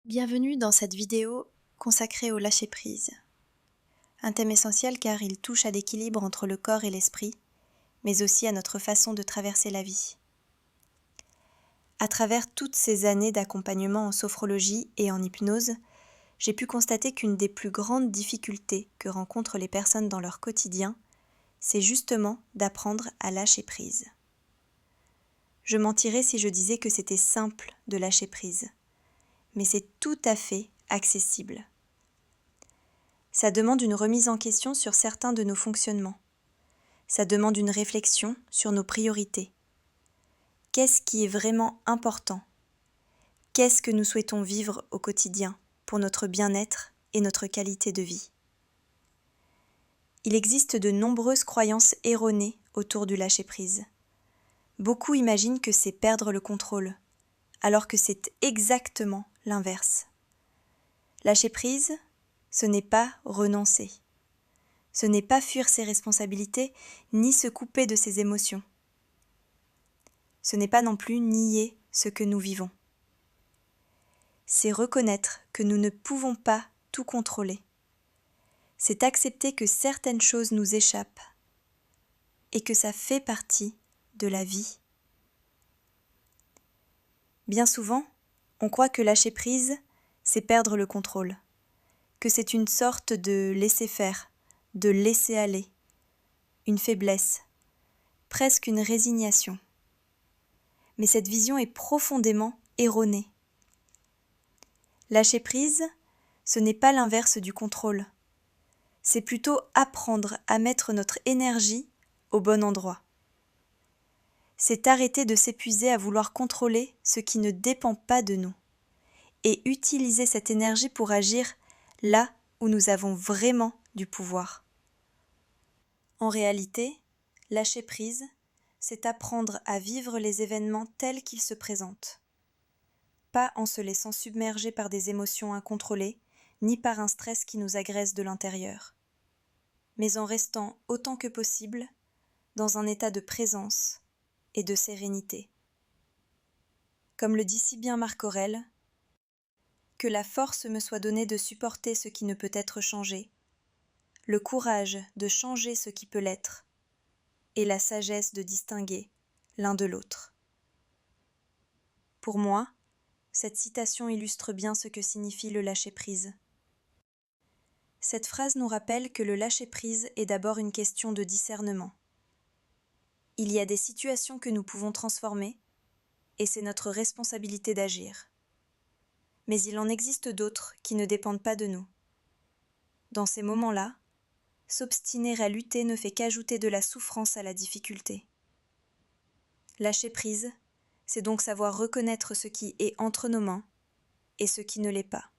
Bienvenue dans cette vidéo consacrée au lâcher-prise. Un thème essentiel car il touche à l'équilibre entre le corps et l'esprit, mais aussi à notre façon de traverser la vie. À travers toutes ces années d'accompagnement en sophrologie et en hypnose, j'ai pu constater qu'une des plus grandes difficultés que rencontrent les personnes dans leur quotidien, c'est justement d'apprendre à lâcher prise. Je mentirais si je disais que c'était simple de lâcher prise, mais c'est tout à fait accessible. Ça demande une remise en question sur certains de nos fonctionnements. Ça demande une réflexion sur nos priorités. Qu'est-ce qui est vraiment important? Qu'est-ce que nous souhaitons vivre au quotidien pour notre bien-être et notre qualité de vie? Il existe de nombreuses croyances erronées autour du lâcher-prise. Beaucoup imaginent que c'est perdre le contrôle, alors que c'est exactement l'inverse. Lâcher prise, ce n'est pas renoncer. Ce n'est pas fuir ses responsabilités, ni se couper de ses émotions. Ce n'est pas non plus nier ce que nous vivons. C'est reconnaître que nous ne pouvons pas tout contrôler. C'est accepter que certaines choses nous échappent et que ça fait partie de la vie. Bien souvent, on croit que lâcher prise, c'est perdre le contrôle, que c'est une sorte de laisser-faire, de laisser aller, une faiblesse, presque une résignation. Mais cette vision est profondément erronée. Lâcher prise, ce n'est pas l'inverse du contrôle. C'est plutôt apprendre à mettre notre énergie au bon endroit. C'est arrêter de s'épuiser à vouloir contrôler ce qui ne dépend pas de nous et utiliser cette énergie pour agir là où nous avons vraiment du pouvoir. En réalité, lâcher prise, c'est apprendre à vivre les événements tels qu'ils se présentent. Pas en se laissant submerger par des émotions incontrôlées, ni par un stress qui nous agresse de l'intérieur, mais en restant autant que possible dans un état de présence et de sérénité. Comme le dit si bien Marc Aurèle, « Que la force me soit donnée de supporter ce qui ne peut être changé, le courage de changer ce qui peut l'être, et la sagesse de distinguer l'un de l'autre. » Pour moi, cette citation illustre bien ce que signifie le lâcher-prise. Cette phrase nous rappelle que le lâcher-prise est d'abord une question de discernement. Il y a des situations que nous pouvons transformer, et c'est notre responsabilité d'agir. Mais il en existe d'autres qui ne dépendent pas de nous. Dans ces moments-là, s'obstiner à lutter ne fait qu'ajouter de la souffrance à la difficulté. Lâcher prise, c'est donc savoir reconnaître ce qui est entre nos mains et ce qui ne l'est pas.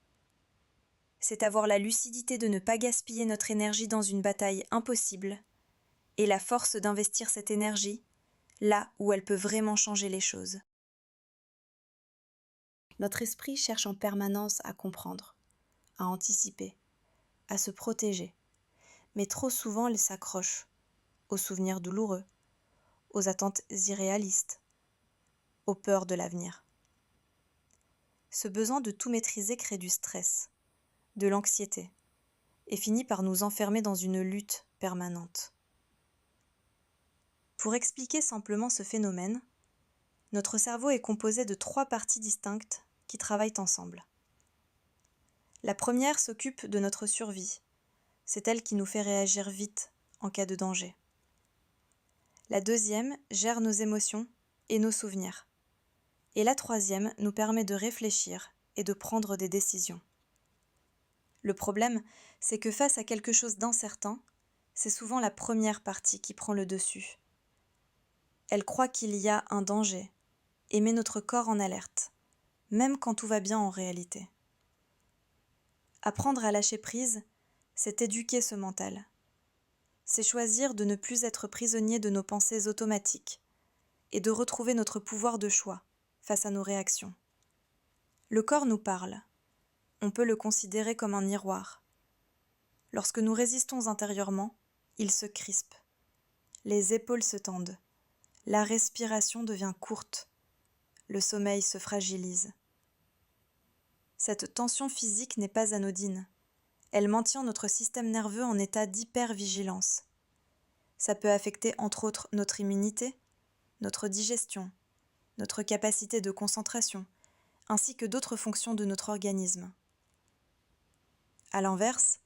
C'est avoir la lucidité de ne pas gaspiller notre énergie dans une bataille impossible et la force d'investir cette énergie là où elle peut vraiment changer les choses. Notre esprit cherche en permanence à comprendre, à anticiper, à se protéger, mais trop souvent il s'accroche aux souvenirs douloureux, aux attentes irréalistes, aux peurs de l'avenir. Ce besoin de tout maîtriser crée du stress, de l'anxiété, et finit par nous enfermer dans une lutte permanente. Pour expliquer simplement ce phénomène, notre cerveau est composé de 3 parties distinctes qui travaillent ensemble. La première s'occupe de notre survie. C'est elle qui nous fait réagir vite en cas de danger. La deuxième gère nos émotions et nos souvenirs. Et la troisième nous permet de réfléchir et de prendre des décisions. Le problème, c'est que face à quelque chose d'incertain, c'est souvent la première partie qui prend le dessus. Elle croit qu'il y a un danger et met notre corps en alerte, même quand tout va bien en réalité. Apprendre à lâcher prise, c'est éduquer ce mental. C'est choisir de ne plus être prisonnier de nos pensées automatiques et de retrouver notre pouvoir de choix face à nos réactions. Le corps nous parle. On peut le considérer comme un miroir. Lorsque nous résistons intérieurement, il se crispe. Les épaules se tendent. La respiration devient courte. Le sommeil se fragilise. Cette tension physique n'est pas anodine. Elle maintient notre système nerveux en état d'hypervigilance. Ça peut affecter entre autres notre immunité, notre digestion, notre capacité de concentration, ainsi que d'autres fonctions de notre organisme. À l'inverse,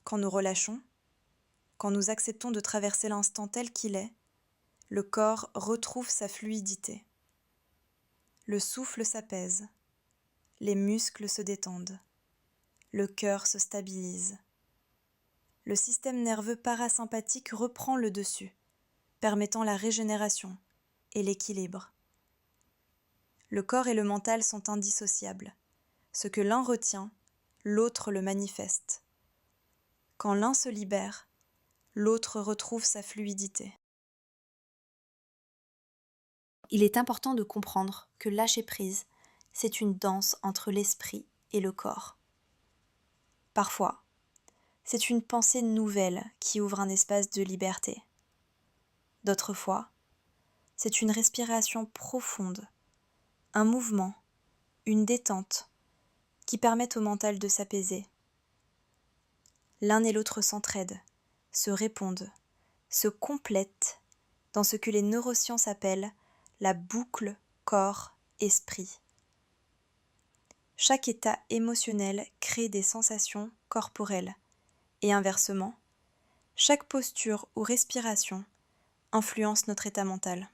quand nous relâchons, quand nous acceptons de traverser l'instant tel qu'il est, le corps retrouve sa fluidité. Le souffle s'apaise, les muscles se détendent, le cœur se stabilise. Le système nerveux parasympathique reprend le dessus, permettant la régénération et l'équilibre. Le corps et le mental sont indissociables. Ce que l'un retient, l'autre le manifeste. Quand l'un se libère, l'autre retrouve sa fluidité. Il est important de comprendre que lâcher prise, c'est une danse entre l'esprit et le corps. Parfois, c'est une pensée nouvelle qui ouvre un espace de liberté. D'autres fois, c'est une respiration profonde, un mouvement, une détente qui permettent au mental de s'apaiser. L'un et l'autre s'entraident, se répondent, se complètent dans ce que les neurosciences appellent la boucle corps-esprit. Chaque état émotionnel crée des sensations corporelles et inversement, chaque posture ou respiration influence notre état mental.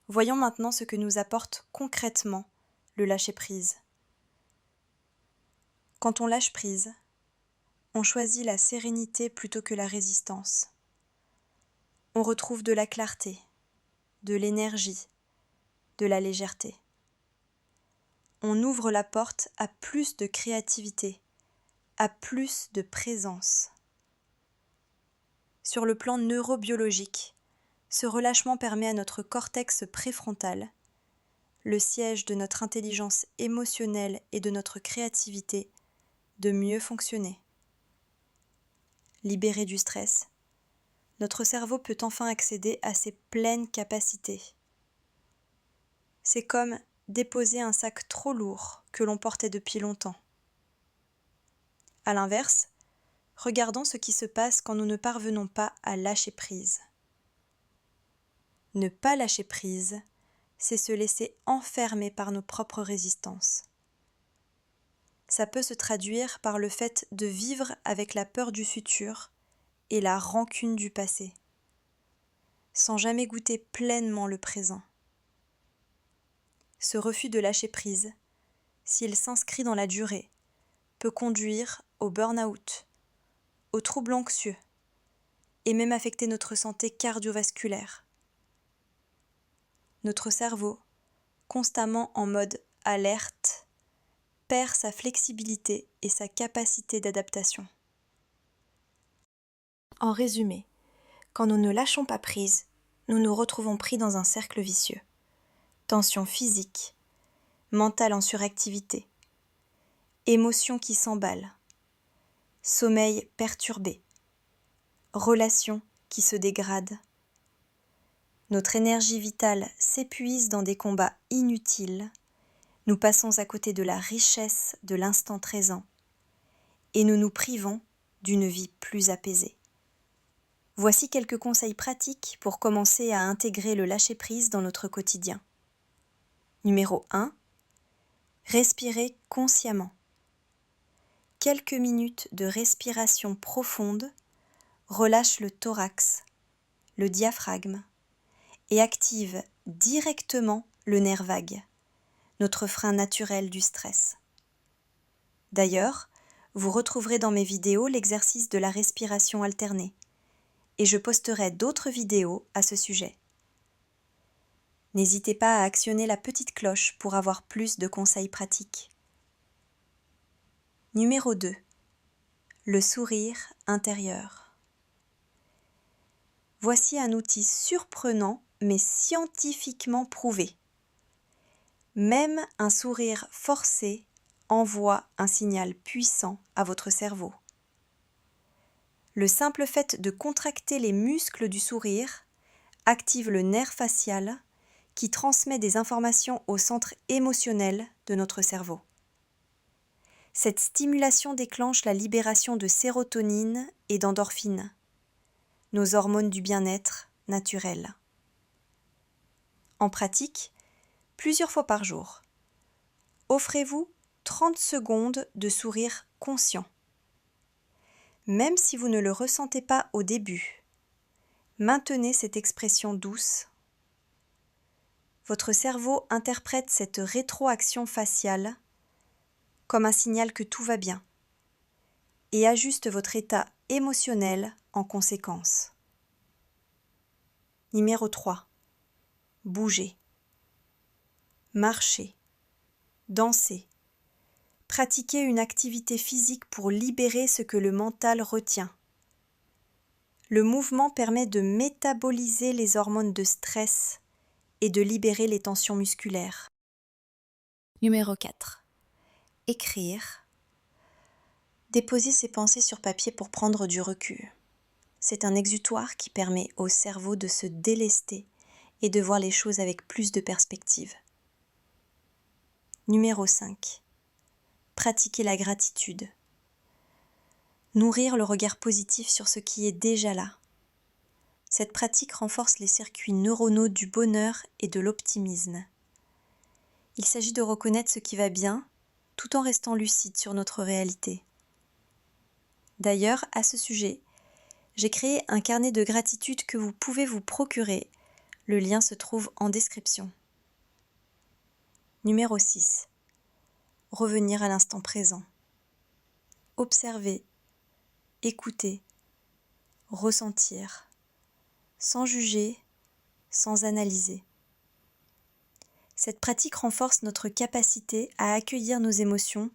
Voyons maintenant ce que nous apporte concrètement le lâcher-prise. Quand on lâche prise, on choisit la sérénité plutôt que la résistance. On retrouve de la clarté, de l'énergie, de la légèreté. On ouvre la porte à plus de créativité, à plus de présence. Sur le plan neurobiologique, ce relâchement permet à notre cortex préfrontal, le siège de notre intelligence émotionnelle et de notre créativité, de mieux fonctionner. Libéré du stress, notre cerveau peut enfin accéder à ses pleines capacités. C'est comme déposer un sac trop lourd que l'on portait depuis longtemps. À l'inverse, regardons ce qui se passe quand nous ne parvenons pas à lâcher prise. Ne pas lâcher prise, c'est se laisser enfermer par nos propres résistances. Ça peut se traduire par le fait de vivre avec la peur du futur et la rancune du passé, sans jamais goûter pleinement le présent. Ce refus de lâcher prise, s'il s'inscrit dans la durée, peut conduire au burn-out, aux troubles anxieux et même affecter notre santé cardiovasculaire. Notre cerveau, constamment en mode alerte, perd sa flexibilité et sa capacité d'adaptation. En résumé, quand nous ne lâchons pas prise, nous nous retrouvons pris dans un cercle vicieux. Tension physique, mentale en suractivité, émotions qui s'emballent, sommeil perturbé, relations qui se dégradent. Notre énergie vitale s'épuise dans des combats inutiles, nous passons à côté de la richesse de l'instant présent et nous nous privons d'une vie plus apaisée. Voici quelques conseils pratiques pour commencer à intégrer le lâcher-prise dans notre quotidien. Numéro 1. Respirer consciemment. Quelques minutes de respiration profonde relâchent le thorax, le diaphragme et activent directement le nerf vague, notre frein naturel du stress. D'ailleurs, vous retrouverez dans mes vidéos l'exercice de la respiration alternée et je posterai d'autres vidéos à ce sujet. N'hésitez pas à actionner la petite cloche pour avoir plus de conseils pratiques. Numéro 2. Le sourire intérieur. Voici un outil surprenant mais scientifiquement prouvé. Même un sourire forcé envoie un signal puissant à votre cerveau. Le simple fait de contracter les muscles du sourire active le nerf facial qui transmet des informations au centre émotionnel de notre cerveau. Cette stimulation déclenche la libération de sérotonine et d'endorphine, nos hormones du bien-être naturelles. En pratique, plusieurs fois par jour, offrez-vous 30 secondes de sourire conscient. Même si vous ne le ressentez pas au début, maintenez cette expression douce. Votre cerveau interprète cette rétroaction faciale comme un signal que tout va bien et ajuste votre état émotionnel en conséquence. Numéro 3. Bougez. Marchez. Dansez. Pratiquez une activité physique pour libérer ce que le mental retient. Le mouvement permet de métaboliser les hormones de stress et de libérer les tensions musculaires. Numéro 4. Écrire. Déposer ses pensées sur papier pour prendre du recul. C'est un exutoire qui permet au cerveau de se délester et de voir les choses avec plus de perspective. Numéro 5. Pratiquer la gratitude. Nourrir le regard positif sur ce qui est déjà là. Cette pratique renforce les circuits neuronaux du bonheur et de l'optimisme. Il s'agit de reconnaître ce qui va bien, tout en restant lucide sur notre réalité. D'ailleurs, à ce sujet, j'ai créé un carnet de gratitude que vous pouvez vous procurer. Le lien se trouve en description. Numéro 6. Revenir à l'instant présent. Observer, écouter, ressentir, sans juger, sans analyser. Cette pratique renforce notre capacité à accueillir nos émotions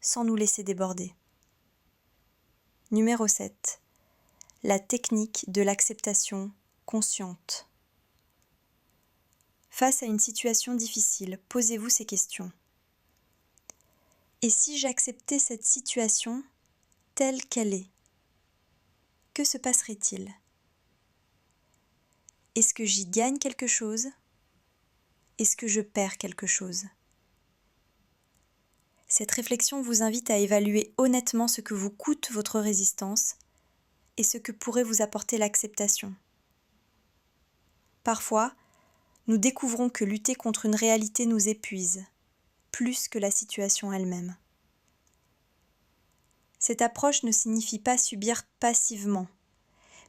sans nous laisser déborder. Numéro 7. La technique de l'acceptation consciente. Face à une situation difficile, posez-vous ces questions. Et si j'acceptais cette situation telle qu'elle est, que se passerait-il ? Est-ce que j'y gagne quelque chose ? Est-ce que je perds quelque chose ? Cette réflexion vous invite à évaluer honnêtement ce que vous coûte votre résistance et ce que pourrait vous apporter l'acceptation. Parfois, nous découvrons que lutter contre une réalité nous épuise, plus que la situation elle-même. Cette approche ne signifie pas subir passivement,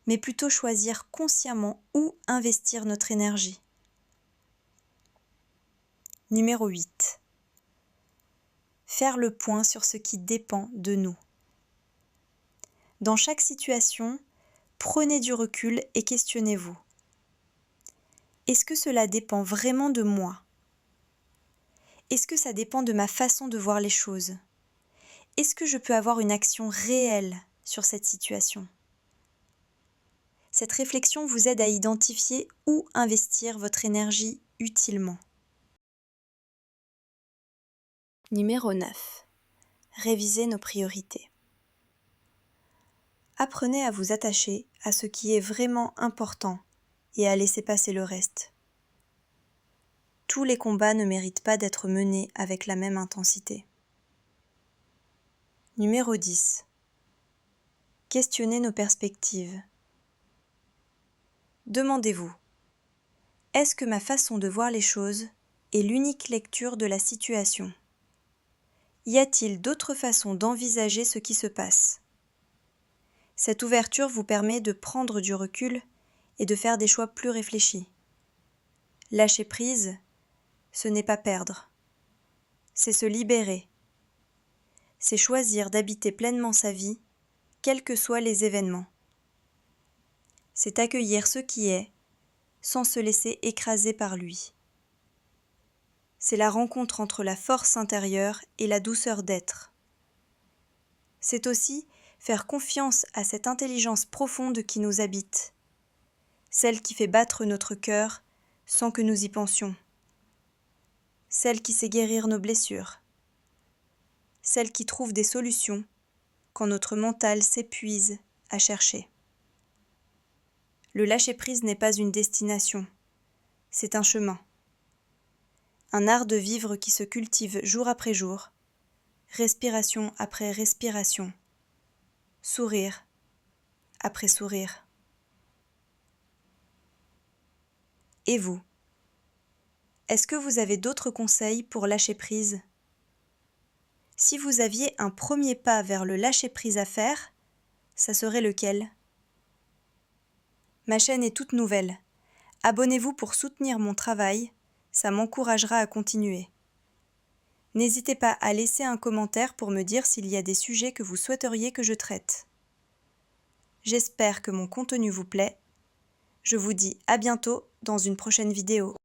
mais plutôt choisir consciemment où investir notre énergie. Numéro 8. Faire le point sur ce qui dépend de nous. Dans chaque situation, prenez du recul et questionnez-vous. Est-ce que cela dépend vraiment de moi ? Est-ce que ça dépend de ma façon de voir les choses ? Est-ce que je peux avoir une action réelle sur cette situation ? Cette réflexion vous aide à identifier où investir votre énergie utilement. Numéro 9. Révisez nos priorités. Apprenez à vous attacher à ce qui est vraiment important et à laisser passer le reste. Tous les combats ne méritent pas d'être menés avec la même intensité. Numéro 10. Questionnez nos perspectives. Demandez-vous, est-ce que ma façon de voir les choses est l'unique lecture de la situation ? Y a-t-il d'autres façons d'envisager ce qui se passe ? Cette ouverture vous permet de prendre du recul et de faire des choix plus réfléchis. Lâcher prise, ce n'est pas perdre. C'est se libérer. C'est choisir d'habiter pleinement sa vie, quels que soient les événements. C'est accueillir ce qui est, sans se laisser écraser par lui. C'est la rencontre entre la force intérieure et la douceur d'être. C'est aussi faire confiance à cette intelligence profonde qui nous habite, celle qui fait battre notre cœur sans que nous y pensions, celle qui sait guérir nos blessures, celle qui trouve des solutions quand notre mental s'épuise à chercher. Le lâcher-prise n'est pas une destination, c'est un chemin. Un art de vivre qui se cultive jour après jour, respiration après respiration, sourire après sourire. Et vous? Est-ce que vous avez d'autres conseils pour lâcher prise? Si vous aviez un premier pas vers le lâcher-prise à faire, ça serait lequel? Ma chaîne est toute nouvelle. Abonnez-vous pour soutenir mon travail, ça m'encouragera à continuer. N'hésitez pas à laisser un commentaire pour me dire s'il y a des sujets que vous souhaiteriez que je traite. J'espère que mon contenu vous plaît. Je vous dis à bientôt dans une prochaine vidéo.